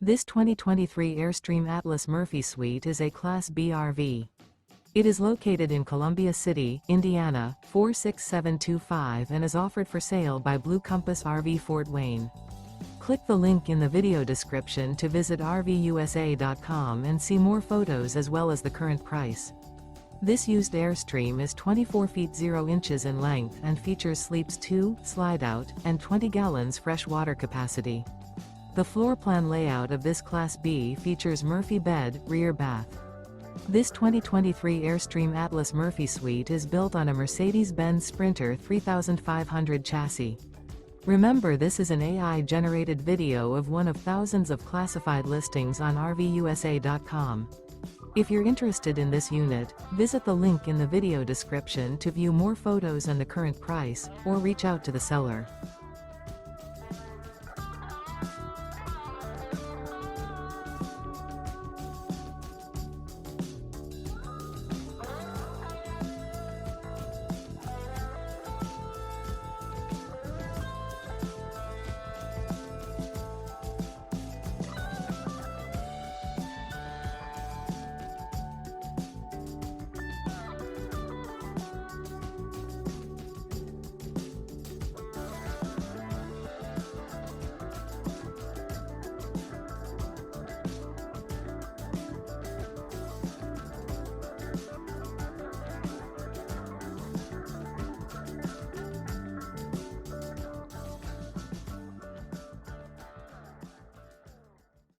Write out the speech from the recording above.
This 2023 Airstream Atlas Murphy Suite is a Class B RV. It is located in Columbia City, Indiana, 46725 and is offered for sale by Blue Compass RV Fort Wayne. Click the link in the video description to visit RVUSA.com and see more photos as well as the current price. This used Airstream is 24 feet 0 inches in length and features sleeps 2, Slideout, and 20 gallons fresh water capacity. The floor plan layout of this Class B features Murphy bed, rear bath. This 2023 Airstream Atlas Murphy Suite is built on a Mercedes-Benz Sprinter 3500 chassis. Remember, this is an AI-generated video of one of thousands of classified listings on RVUSA.com. If you're interested in this unit, visit the link in the video description to view more photos and the current price, or reach out to the seller.